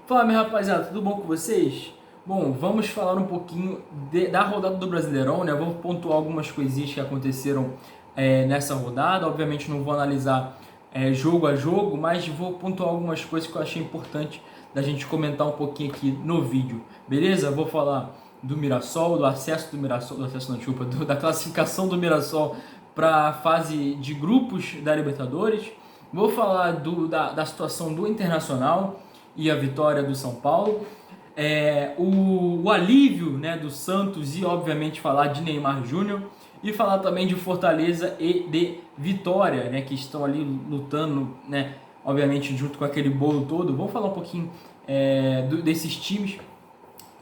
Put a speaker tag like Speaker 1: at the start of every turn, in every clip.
Speaker 1: Fala, minha rapaziada, tudo bom com vocês? Bom, vamos falar um pouquinho da rodada do Brasileirão, né? Vou pontuar algumas coisinhas que aconteceram nessa rodada. Obviamente não vou analisar jogo a jogo, mas vou pontuar algumas coisas que eu achei importante da gente comentar um pouquinho aqui no vídeo, beleza? Vou falar do Mirassol, do acesso do Mirassol, do acesso não, desculpa, da classificação do Mirassol para a fase de grupos da Libertadores. Vou falar da situação do Internacional e a vitória do São Paulo, o alívio, né, do Santos e obviamente falar de Neymar Júnior e falar também de Fortaleza e de Vitória, né, que estão ali lutando, né, obviamente junto com aquele bolo todo. Vamos falar um pouquinho desses times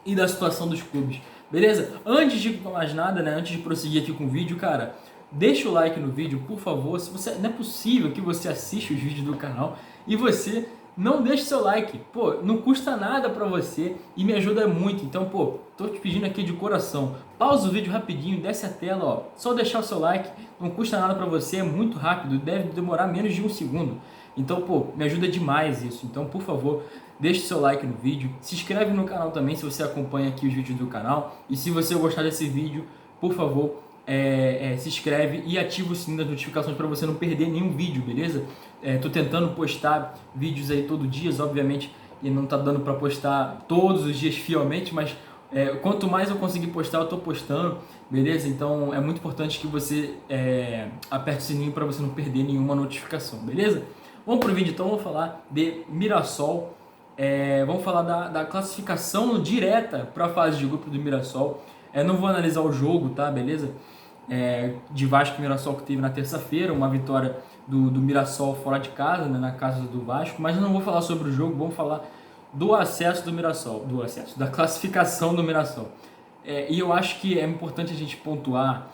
Speaker 1: e da situação dos clubes, beleza? Antes de mais nada, né, antes de prosseguir aqui com o vídeo, cara, deixa o like no vídeo, por favor. Se você, não é possível que você assista os vídeos do canal e você não deixe seu like. Pô, não custa nada pra você e me ajuda muito. Então, pô, tô te pedindo aqui de coração. Pausa o vídeo rapidinho, desce a tela, ó. Só deixar o seu like, não custa nada pra você, é muito rápido, deve demorar menos de um segundo. Então, pô, me ajuda demais isso. Então, por favor, deixe seu like no vídeo. Se inscreve no canal também se você acompanha aqui os vídeos do canal. E se você gostar desse vídeo, por favor, se inscreve e ativa o sininho das notificações para você não perder nenhum vídeo, beleza? Tô tentando postar vídeos aí todo dia, obviamente, e não tá dando para postar todos os dias fielmente, mas quanto mais eu conseguir postar, eu tô postando, beleza? Então é muito importante que você aperte o sininho para você não perder nenhuma notificação, beleza? Vamos pro vídeo então, vamos falar de Mirassol, vamos falar da classificação direta para a fase de grupo do Mirassol. Não vou analisar o jogo, tá? Beleza? De Vasco e Mirassol que teve na terça-feira, uma vitória do Mirassol fora de casa, né, na casa do Vasco, mas eu não vou falar sobre o jogo, vamos falar do acesso do Mirassol, da classificação do Mirassol. E eu acho que é importante a gente pontuar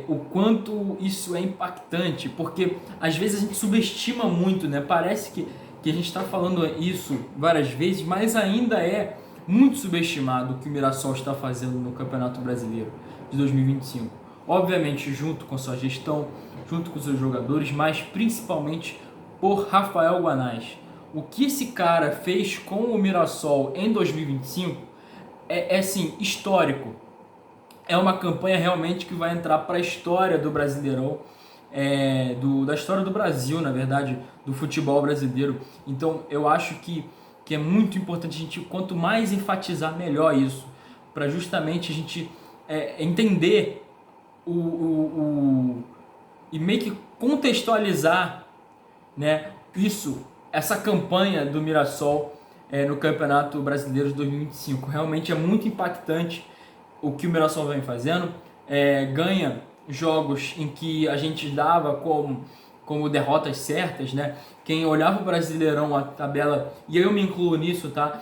Speaker 1: o quanto isso é impactante, porque às vezes a gente subestima muito, né? Parece que a gente está falando isso várias vezes, mas ainda é muito subestimado o que o Mirassol está fazendo no Campeonato Brasileiro de 2025. Obviamente junto com sua gestão, junto com seus jogadores, mas principalmente por Rafael Guanais. O que esse cara fez com o Mirassol em 2025 assim, histórico. É uma campanha realmente que vai entrar para a história do Brasileirão, da história do Brasil, na verdade, do futebol brasileiro. Então eu acho que é muito importante a gente, quanto mais enfatizar, melhor isso, para justamente a gente entender e meio que contextualizar, né, essa campanha do Mirassol no Campeonato Brasileiro de 2025. Realmente é muito impactante o que o Mirassol vem fazendo. Ganha jogos em que a gente dava como derrotas certas, né? Quem olhava o Brasileirão, a tabela, e eu me incluo nisso, tá?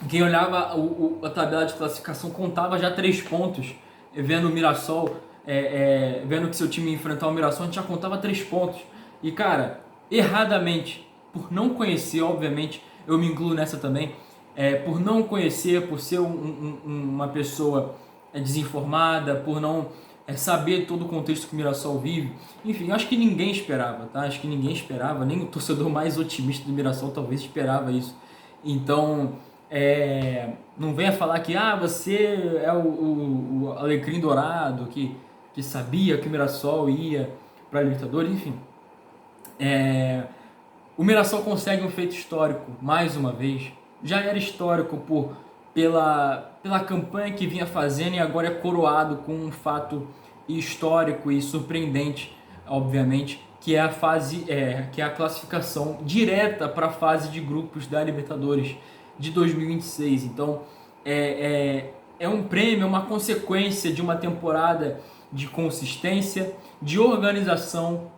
Speaker 1: Quem olhava a tabela de classificação contava já 3 pontos, vendo o Mirassol, vendo que seu time ia enfrentar o Mirassol, a gente já contava 3 pontos. E cara, erradamente, por não conhecer, obviamente, eu me incluo nessa também, por não conhecer, por ser uma pessoa desinformada, por não saber todo o contexto que o Mirassol vive. Enfim, acho que ninguém esperava, tá? Acho que ninguém esperava, nem o torcedor mais otimista do Mirassol talvez esperava isso. Então, não venha falar que você é o Alecrim Dourado, que sabia que o Mirassol ia para a Libertadores, enfim. O Mirassol consegue um feito histórico, mais uma vez. Já era histórico pela campanha que vinha fazendo e agora é coroado com um fato histórico e surpreendente, obviamente, que é a classificação direta para a fase de grupos da Libertadores de 2026. Então, é um prêmio, uma consequência de uma temporada de consistência, de organização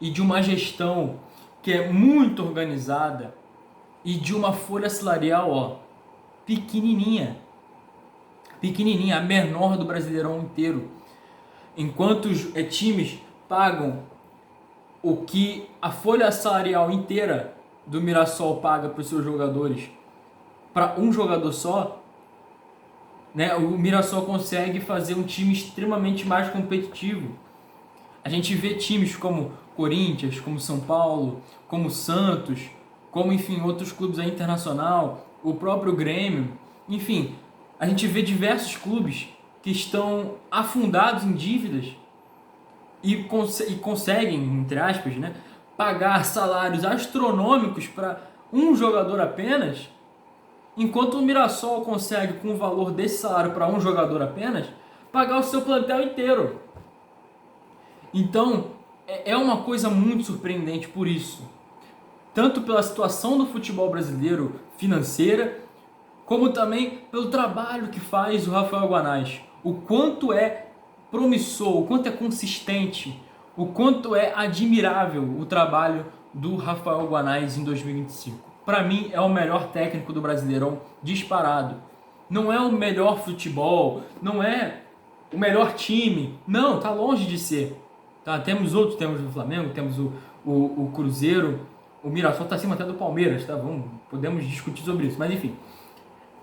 Speaker 1: e de uma gestão que é muito organizada e de uma folha salarial, pequenininha, a menor do Brasileirão inteiro. Enquanto os times pagam o que a folha salarial inteira do Mirassol paga para os seus jogadores, para um jogador só, né, o Mirassol consegue fazer um time extremamente mais competitivo. A gente vê times como Corinthians, como São Paulo, como Santos, como enfim outros clubes aí internacional, o próprio Grêmio, enfim, a gente vê diversos clubes que estão afundados em dívidas e conseguem, entre aspas, né, pagar salários astronômicos para um jogador apenas, enquanto o Mirassol consegue, com o valor desse salário para um jogador apenas, pagar o seu plantel inteiro. Então, é uma coisa muito surpreendente por isso. Tanto pela situação do futebol brasileiro financeira, como também pelo trabalho que faz o Rafael Guanais. O quanto é promissor, o quanto é consistente, o quanto é admirável o trabalho do Rafael Guanais em 2025. Para mim, é o melhor técnico do Brasileirão disparado. Não é o melhor futebol, não é o melhor time. Não, tá longe de ser. Tá? Temos outros, temos o Flamengo, temos o Cruzeiro, o Mirassol tá acima até do Palmeiras, tá? Podemos discutir sobre isso, mas enfim.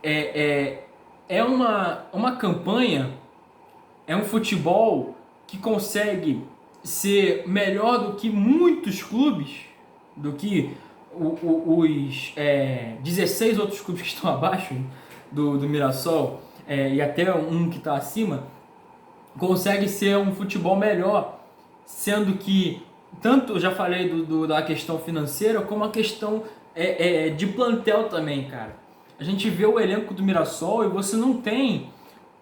Speaker 1: É uma campanha, é um futebol que consegue ser melhor do que muitos clubes, do que os 16 outros clubes que estão abaixo do Mirassol, e até um que está acima, consegue ser um futebol melhor, sendo que, tanto eu já falei da questão financeira, como a questão de plantel também, cara. A gente vê o elenco do Mirassol e você não tem...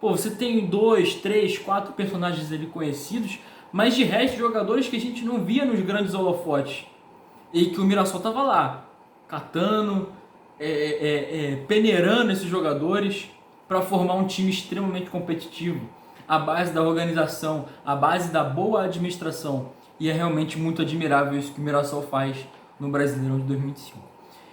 Speaker 1: você tem 2, 3, 4 personagens ali conhecidos, mas de resto jogadores que a gente não via nos grandes holofotes. E que o Mirassol tava lá, catando, peneirando esses jogadores para formar um time extremamente competitivo. A base da organização, a base da boa administração. E é realmente muito admirável isso que o Mirassol faz no Brasileirão de 2005.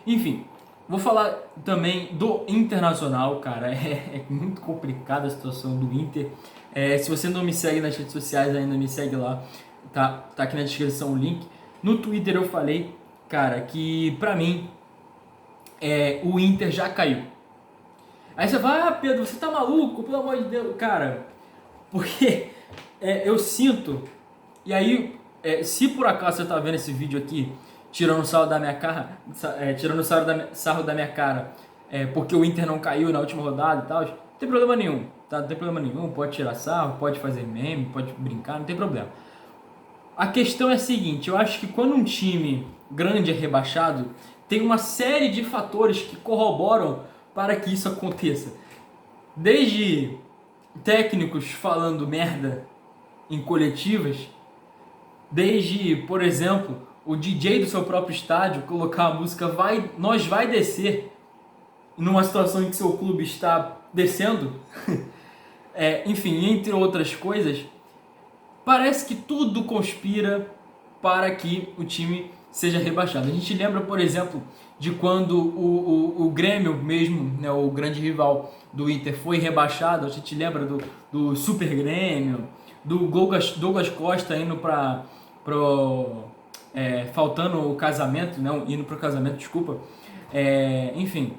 Speaker 1: Enfim, vou falar também do Internacional, cara. É muito complicada a situação do Inter. Se você não me segue nas redes sociais ainda, me segue lá. Tá aqui na descrição o link. No Twitter eu falei, cara, que pra mim o Inter já caiu. Aí você fala, Pedro, você tá maluco? Pelo amor de Deus. Cara, porque eu sinto... E aí, se por acaso você tá vendo esse vídeo aqui, tirando sarro da minha cara, sarro da minha cara, porque o Inter não caiu na última rodada e tal, não tem problema nenhum, tá? Não tem problema nenhum, pode tirar sarro, pode fazer meme, pode brincar, não tem problema. A questão é a seguinte, eu acho que quando um time grande é rebaixado, tem uma série de fatores que corroboram para que isso aconteça. Desde técnicos falando merda em coletivas, desde, por exemplo, o DJ do seu próprio estádio colocar a música Nós vai descer numa situação em que seu clube está descendo, enfim, entre outras coisas, parece que tudo conspira para que o time seja rebaixado. A gente lembra, por exemplo, de quando o Grêmio mesmo, né, o grande rival do Inter, foi rebaixado. A gente lembra do Super Grêmio, do Douglas Costa indo faltando o casamento, né, indo pro casamento, desculpa. Enfim,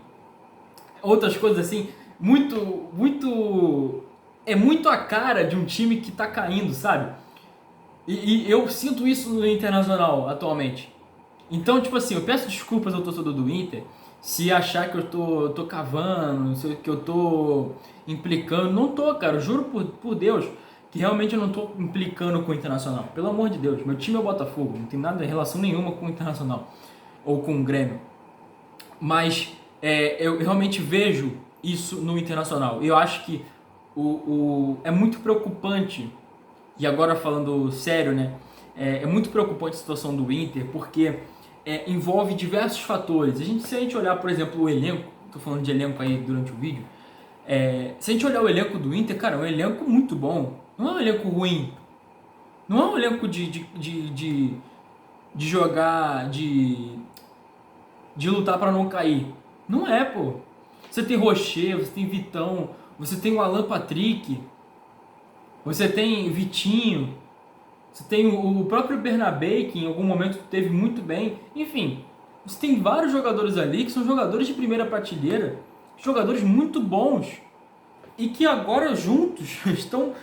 Speaker 1: outras coisas assim, é muito a cara de um time que tá caindo, sabe? E eu sinto isso no Internacional atualmente. Então, tipo assim, eu peço desculpas ao torcedor do Inter se achar que eu tô cavando, que eu tô implicando. Não tô, cara, eu juro por Deus que realmente eu não tô implicando com o Internacional. Pelo amor de Deus, meu time é o Botafogo, não tem nada, relação nenhuma com o Internacional ou com o Grêmio. Mas eu realmente vejo isso no Internacional. Eu acho que é muito preocupante, e agora falando sério, né? É muito preocupante a situação do Inter, porque envolve diversos fatores. Se a gente olhar, por exemplo, o elenco, tô falando de elenco aí durante o vídeo, se a gente olhar o elenco do Inter, cara, é um elenco muito bom, não é um elenco ruim, não é um elenco de jogar, de lutar para não cair, não é, pô. Você tem Rocher, você tem Vitão, você tem o Alan Patrick, você tem Vitinho, você tem o próprio Bernabé, que em algum momento esteve muito bem. Enfim, você tem vários jogadores ali que são jogadores de primeira prateleira, jogadores muito bons, e que agora juntos estão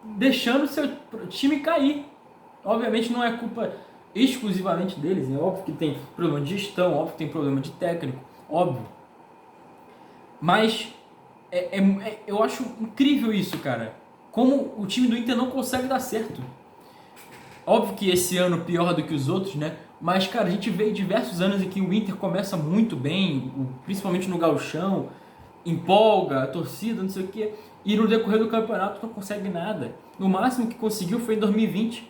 Speaker 1: deixando seu time cair. Obviamente não é culpa... exclusivamente deles, é óbvio que tem problema de gestão, óbvio que tem problema de técnico, óbvio. Mas eu acho incrível isso, cara. Como o time do Inter não consegue dar certo. Óbvio que esse ano pior do que os outros, né? Mas, cara, a gente vê diversos anos em que o Inter começa muito bem, principalmente no gauchão, empolga a torcida, não sei o quê, e no decorrer do campeonato não consegue nada. No máximo que conseguiu foi em 2020,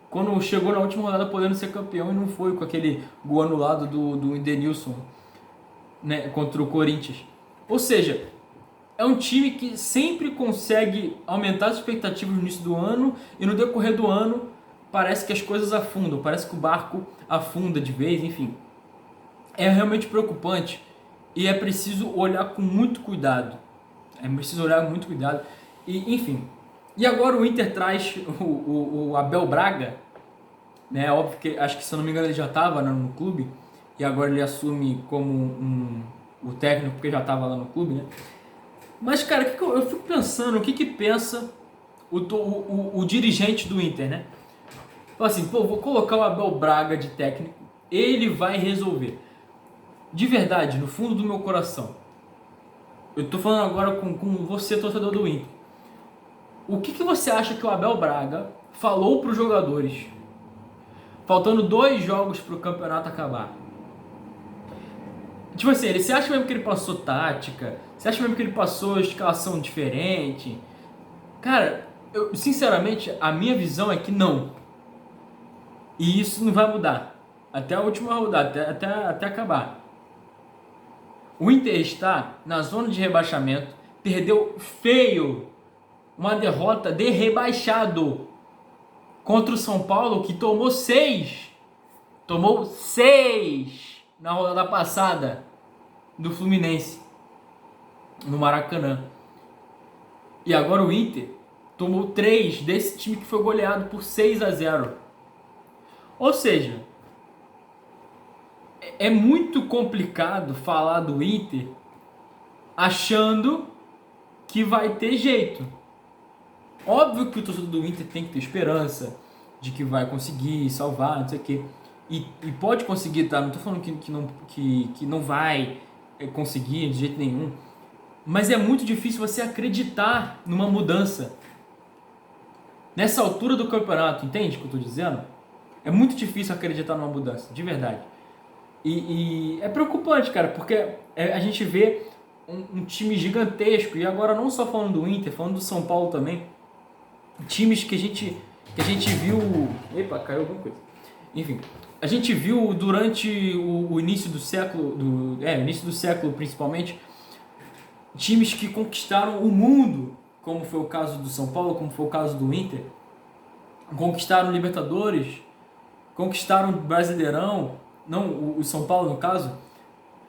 Speaker 1: quando chegou na última rodada podendo ser campeão e não foi, com aquele gol anulado do Edenilson, né, contra o Corinthians. Ou seja, é um time que sempre consegue aumentar as expectativas no início do ano e no decorrer do ano parece que as coisas afundam, parece que o barco afunda de vez, enfim. É realmente preocupante e é preciso olhar com muito cuidado. É preciso olhar com muito cuidado. E, enfim. E agora o Inter traz o Abel Braga, né? Óbvio que, acho que se eu não me engano ele já estava no clube e agora ele assume como o técnico porque já estava lá no clube, né? Mas, cara, eu fico pensando, o que pensa o dirigente do Inter, né? Fala assim, pô, vou colocar o Abel Braga de técnico, ele vai resolver. De verdade, no fundo do meu coração, eu tô falando agora com você, torcedor do Inter. O que você acha que o Abel Braga falou para os jogadores, faltando 2 jogos para o campeonato acabar? Tipo assim, você acha mesmo que ele passou tática? Você acha mesmo que ele passou escalação diferente? Cara, sinceramente, a minha visão é que não. E isso não vai mudar. Até a última rodada, até acabar. O Inter está na zona de rebaixamento, perdeu feio uma derrota de rebaixado contra o São Paulo, que tomou 6 na rodada passada do Fluminense no Maracanã. E agora o Inter tomou 3 desse time que foi goleado por 6-0. Ou seja, é muito complicado falar do Inter achando que vai ter jeito. Óbvio que o torcedor do Inter tem que ter esperança de que vai conseguir salvar, não sei o quê. E pode conseguir, tá? Não tô falando que não vai conseguir de jeito nenhum. Mas é muito difícil você acreditar numa mudança nessa altura do campeonato, entende o que eu tô dizendo? É muito difícil acreditar numa mudança, de verdade. E é preocupante, cara, porque a gente vê um time gigantesco, e agora não só falando do Inter, falando do São Paulo também, times que a gente viu... Epa, caiu alguma coisa. Enfim, a gente viu durante o início do século, início do século principalmente, times que conquistaram o mundo, como foi o caso do São Paulo, como foi o caso do Inter, conquistaram Libertadores, conquistaram Brasileirão, não o São Paulo no caso,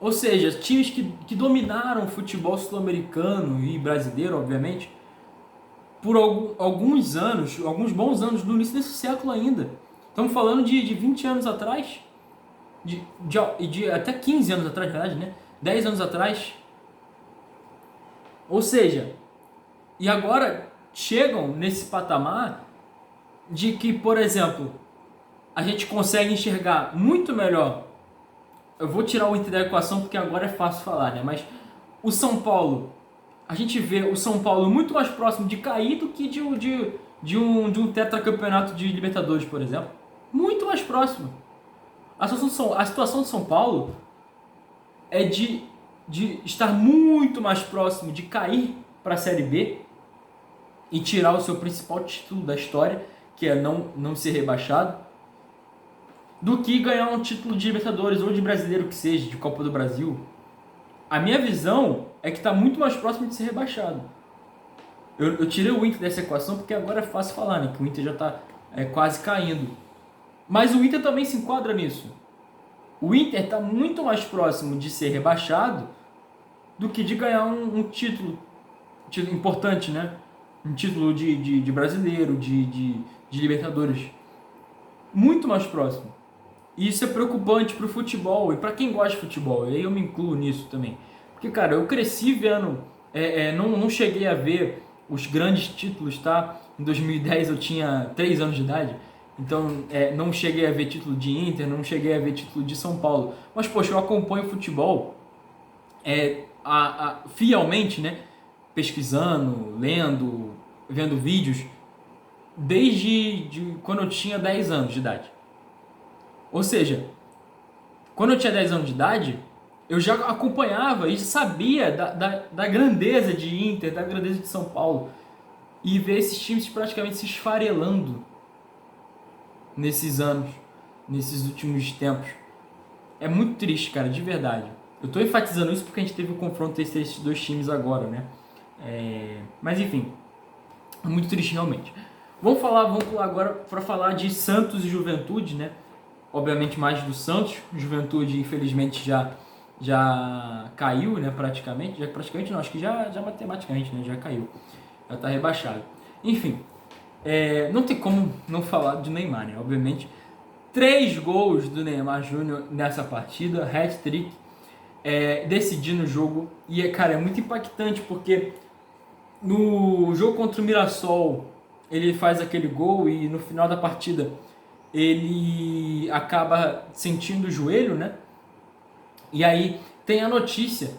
Speaker 1: ou seja, times que dominaram o futebol sul-americano e brasileiro, obviamente, por alguns anos, alguns bons anos no início desse século ainda. Estamos falando de 20 anos atrás, de até 15 anos atrás, na verdade, né? 10 anos atrás. Ou seja, e agora chegam nesse patamar de que, por exemplo, a gente consegue enxergar muito melhor. Eu vou tirar o Inter da equação porque agora é fácil falar, né? Mas o São Paulo, a gente vê o São Paulo muito mais próximo de cair do que de um tetracampeonato de Libertadores, por exemplo. Muito mais próximo. A situação do São Paulo é de estar muito mais próximo de cair para a Série B e tirar o seu principal título da história, que é não ser rebaixado, do que ganhar um título de Libertadores ou de Brasileiro que seja, de Copa do Brasil. A minha visão é que está muito mais próximo de ser rebaixado. Eu tirei o Inter dessa equação porque agora é fácil falar, né? Que o Inter já está quase caindo. Mas o Inter também se enquadra nisso. O Inter está muito mais próximo de ser rebaixado do que de ganhar um título importante, né? Um título de brasileiro, de Libertadores. Muito mais próximo. E isso é preocupante pro futebol e para quem gosta de futebol. E aí eu me incluo nisso também. Porque, cara, eu cresci vendo... não cheguei a ver os grandes títulos, tá? Em 2010 eu tinha 3 anos de idade. Então, não cheguei a ver título de Inter, não cheguei a ver título de São Paulo. Mas, poxa, eu acompanho futebol fielmente, né? Pesquisando, lendo, vendo vídeos, desde quando eu tinha 10 anos de idade. Ou seja, quando eu tinha 10 anos de idade, eu já acompanhava e sabia da grandeza de Inter, da grandeza de São Paulo. E ver esses times praticamente se esfarelando nesses anos, nesses últimos tempos. É muito triste, cara, de verdade. Eu tô enfatizando isso porque a gente teve um confronto entre esses dois times agora, né? Mas enfim, é muito triste realmente. Vamos pular agora para falar de Santos e Juventude, né? Obviamente mais do Santos. Juventude, infelizmente, já caiu, né? Praticamente não, acho que já matematicamente, né? Já caiu, já está rebaixado. Enfim, não tem como não falar do Neymar, né? Obviamente, 3 gols do Neymar Júnior nessa partida, hat-trick, decidindo o jogo. E, cara, é muito impactante porque no jogo contra o Mirassol ele faz aquele gol e no final da partida ele acaba sentindo o joelho, né? E aí tem a notícia,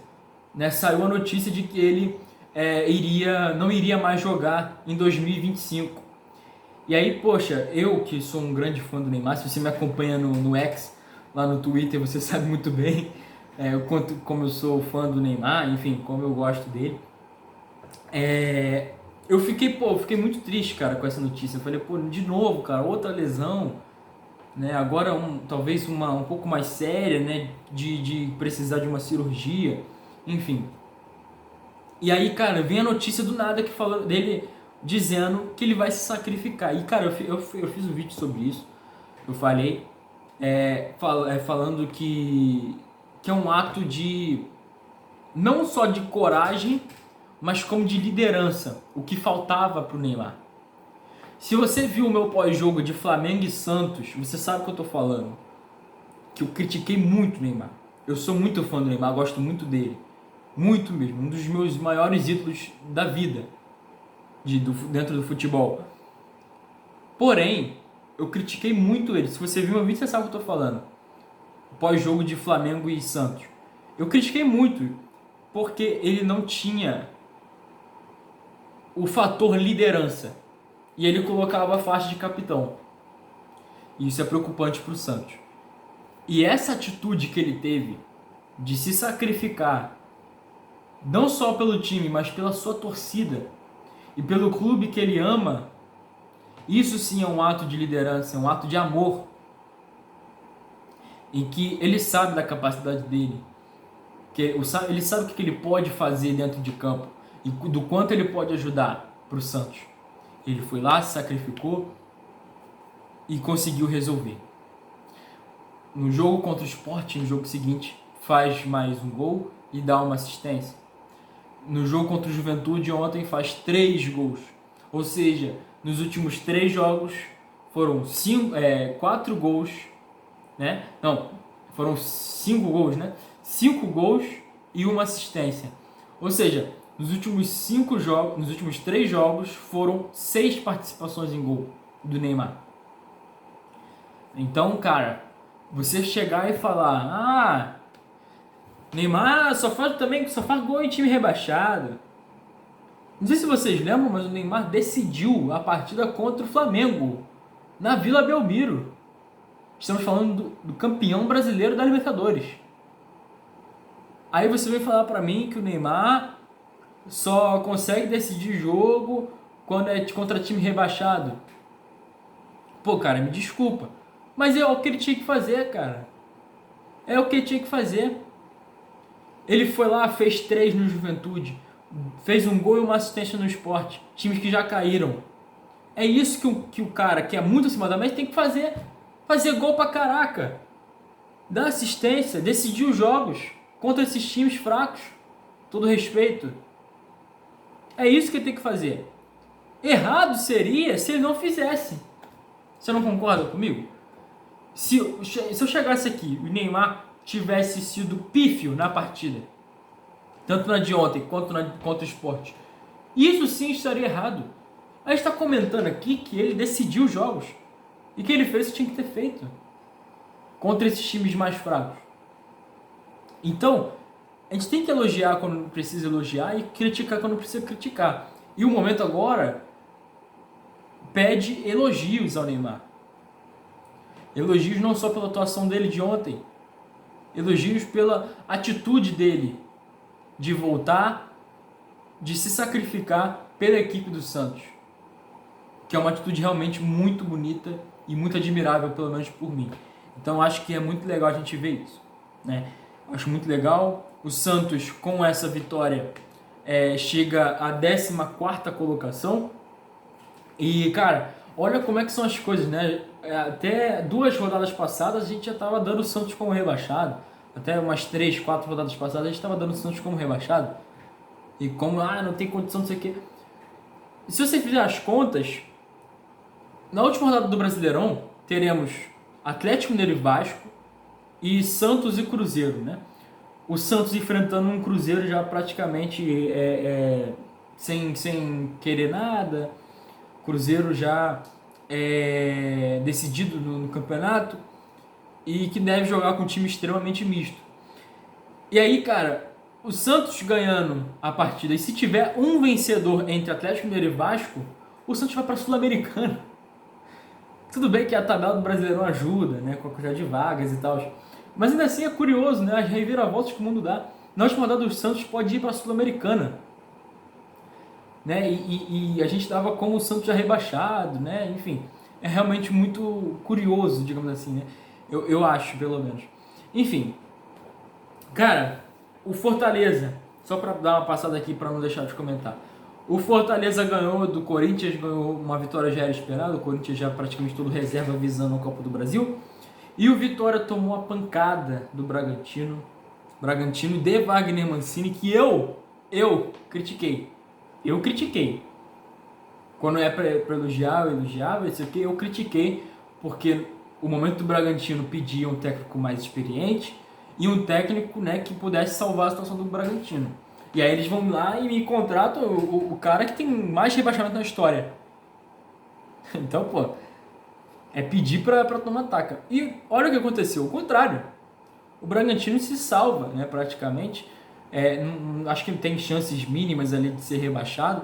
Speaker 1: né? Saiu a notícia de que ele não iria mais jogar em 2025. E aí, poxa, eu que sou um grande fã do Neymar, se você me acompanha no X, lá no Twitter, você sabe muito bem como eu sou fã do Neymar, enfim, como eu gosto dele. Eu fiquei muito triste, cara, com essa notícia. Eu falei, pô, de novo, cara, outra lesão, né? Agora talvez um pouco mais séria, né? De precisar de uma cirurgia, enfim. E aí, cara, vem a notícia do nada que falou dele dizendo que ele vai se sacrificar. E, cara, eu fiz um vídeo sobre isso. Eu falei, falando que é um ato de não só de coragem, mas como de liderança, o que faltava pro Neymar. Se você viu o meu pós-jogo de Flamengo e Santos, você sabe o que eu tô falando. Que eu critiquei muito o Neymar. Eu sou muito fã do Neymar, gosto muito dele. Muito mesmo, um dos meus maiores ídolos da vida, dentro do futebol. Porém, eu critiquei muito ele. Se você viu meu vídeo, você sabe o que eu tô falando. Pós-jogo de Flamengo e Santos. Eu critiquei muito, porque ele não tinha o fator liderança. E ele colocava a faixa de capitão. E isso é preocupante para o Santos. E essa atitude que ele teve de se sacrificar, não só pelo time, mas pela sua torcida e pelo clube que ele ama, isso sim é um ato de liderança, é um ato de amor, em que ele sabe da capacidade dele, ele sabe o que ele pode fazer dentro de campo e do quanto ele pode ajudar para o Santos. Ele foi lá, se sacrificou e conseguiu resolver. No jogo contra o Sport, no jogo seguinte, faz mais um gol e dá uma assistência. No jogo contra o Juventude, ontem, faz 3 gols. Ou seja, nos últimos 3 jogos foram 4 gols, né? Não, foram 5 gols, né? 5 gols e uma assistência. Ou seja, nos últimos 3 jogos foram 6 participações em gol do Neymar. Então, cara, você chegar e falar, Neymar só faz gol em time rebaixado. Não sei se vocês lembram, mas o Neymar decidiu a partida contra o Flamengo na Vila Belmiro. Estamos falando do campeão brasileiro da Libertadores. Aí você vem falar pra mim que o Neymar só consegue decidir jogo quando é contra time rebaixado. Pô, cara, me desculpa, mas é o que ele tinha que fazer, cara. É o que ele tinha que fazer. Ele foi lá, fez 3 no Juventude, fez um gol e uma assistência no Sport, times que já caíram. É isso que o cara que é muito acima da média tem que fazer. Fazer gol pra caraca. Dar assistência, decidir os jogos contra esses times fracos. Todo respeito. É isso que ele tem que fazer. Errado seria se ele não fizesse. Você não concorda comigo? Se eu chegasse aqui e o Neymar tivesse sido pífio na partida, tanto na de ontem quanto contra o Sport, isso sim estaria errado. A gente está comentando aqui que ele decidiu os jogos. E o que ele fez, tinha que ter feito contra esses times mais fracos. Então, a gente tem que elogiar quando precisa elogiar e criticar quando precisa criticar. E o momento agora pede elogios ao Neymar. Elogios não só pela atuação dele de ontem, elogios pela atitude dele de voltar, de se sacrificar pela equipe do Santos, que é uma atitude realmente muito bonita e muito admirável, pelo menos por mim. Então acho que é muito legal a gente ver isso, né? Acho muito legal. O Santos, com essa vitória, chega à 14ª colocação. E, cara, olha como é que são as coisas, né? Até 2 rodadas passadas a gente já estava dando o Santos como rebaixado. Até umas 3, 4 rodadas passadas a gente estava dando o Santos como rebaixado. E como, não tem condição, não sei o quê. E se você fizer as contas, na última rodada do Brasileirão, teremos Atlético Mineiro e Vasco e Santos e Cruzeiro, né? O Santos enfrentando um Cruzeiro já praticamente sem querer nada. Cruzeiro já decidido no campeonato e que deve jogar com um time extremamente misto. E aí, cara, o Santos ganhando a partida, e se tiver um vencedor entre Atlético Mineiro e Vasco, o Santos vai para a Sul-Americana. Tudo bem que a tabela do Brasileirão ajuda, né, com a quantidade de vagas e tal, mas ainda assim é curioso, né, as reviravoltas que o mundo dá. Na última rodada do Santos pode ir para a Sul-Americana, né, e a gente dava como o Santos já rebaixado, né, enfim, é realmente muito curioso, digamos assim, né, eu acho, pelo menos. Enfim, cara, o Fortaleza, só para dar uma passada aqui para não deixar de comentar, o Fortaleza ganhou do Corinthians, ganhou uma vitória já era esperada, o Corinthians já praticamente todo reserva visando a Copa do Brasil. E o Vitória tomou a pancada do Bragantino de Wagner Mancini, que eu critiquei. Eu critiquei. Quando é para elogiar, eu elogiava, isso aqui eu critiquei, porque o momento do Bragantino pedia um técnico mais experiente e um técnico, né, que pudesse salvar a situação do Bragantino. E aí eles vão lá e me contratam o cara que tem mais rebaixamento na história. Então, pô, é pedir pra tomar taca. E olha o que aconteceu, o contrário. O Bragantino se salva, né, praticamente. Acho que tem chances mínimas ali de ser rebaixado.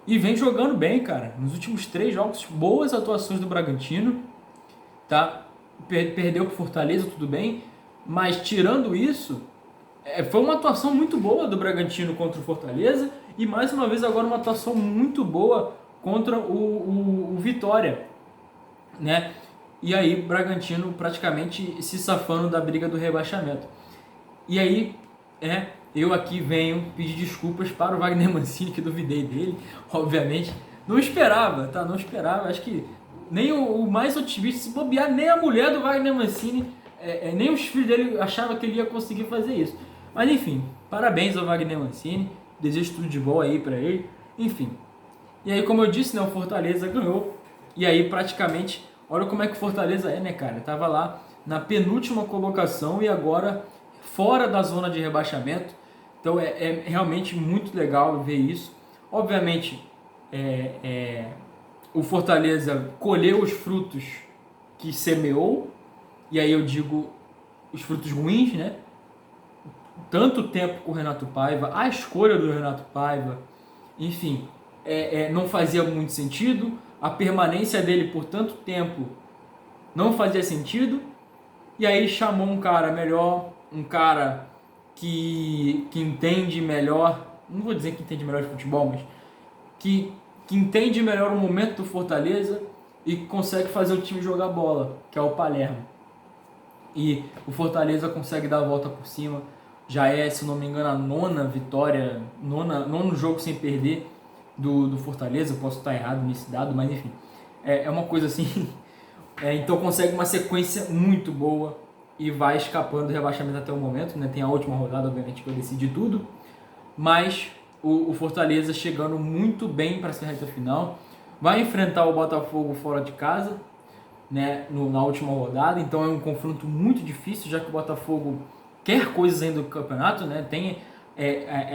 Speaker 1: E vem jogando bem, cara. Nos últimos 3 jogos, boas atuações do Bragantino. Tá? Perdeu pro Fortaleza, tudo bem. Mas tirando isso, foi uma atuação muito boa do Bragantino contra o Fortaleza. E mais uma vez agora uma atuação muito boa contra o Vitória, né? E aí Bragantino praticamente se safando da briga do rebaixamento. E aí eu aqui venho pedir desculpas para o Wagner Mancini, que duvidei dele, obviamente. Não esperava, tá? Não esperava. Acho que nem o mais otimista, se bobear, nem a mulher do Wagner Mancini, nem os filhos dele achavam que ele ia conseguir fazer isso. Mas enfim, parabéns ao Wagner Mancini. Desejo tudo de bom aí para ele. Enfim. E aí, como eu disse, né, o Fortaleza ganhou. E aí, praticamente, olha como é que o Fortaleza né, cara? Tava lá na penúltima colocação e agora fora da zona de rebaixamento. Então, é realmente muito legal ver isso. Obviamente, o Fortaleza colheu os frutos que semeou. E aí eu digo os frutos ruins, né? Tanto tempo com o Renato Paiva, a escolha do Renato Paiva, enfim, não fazia muito sentido. A permanência dele por tanto tempo não fazia sentido. E aí chamou um cara melhor, um cara que entende melhor, não vou dizer que entende melhor de futebol, mas que entende melhor o momento do Fortaleza e consegue fazer o time jogar bola, que é o Palermo. E o Fortaleza consegue dar a volta por cima. Já se não me engano, a 9ª vitória, nono jogo sem perder do Fortaleza. Eu posso estar errado nesse dado, mas enfim. É uma coisa assim. Então consegue uma sequência muito boa e vai escapando do rebaixamento até o momento, né? Tem a última rodada, obviamente, para decidir tudo. Mas o Fortaleza chegando muito bem para essa reta final. Vai enfrentar o Botafogo fora de casa, né, na última rodada. Então é um confronto muito difícil, já que o Botafogo quer coisas ainda do campeonato, né? Tem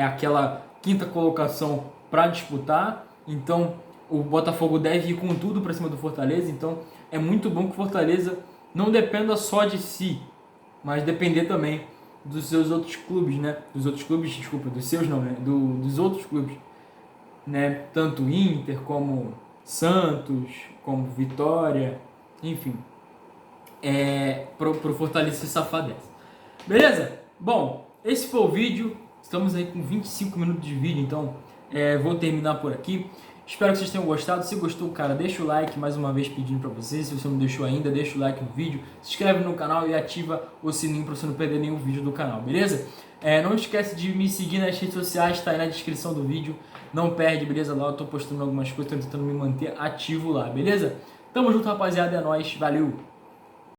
Speaker 1: aquela 5ª colocação para disputar. Então o Botafogo deve ir com tudo para cima do Fortaleza. Então é muito bom que o Fortaleza não dependa só de si, mas depender também dos seus outros clubes, né? Dos outros clubes, desculpa, dos seus não, né? Dos outros clubes, né? Tanto Inter como Santos, como Vitória, enfim. Pro Fortaleza se safar dessa. Beleza? Bom, esse foi o vídeo. Estamos aí com 25 minutos de vídeo, então vou terminar por aqui. Espero que vocês tenham gostado. Se gostou, cara, deixa o like, mais uma vez pedindo pra vocês. Se você não deixou ainda, deixa o like no vídeo, se inscreve no canal e ativa o sininho pra você não perder nenhum vídeo do canal, beleza? Não esquece de me seguir nas redes sociais, tá aí na descrição do vídeo. Não perde, beleza? Lá eu tô postando algumas coisas, tô tentando me manter ativo lá, beleza? Tamo junto, rapaziada, é nóis, valeu!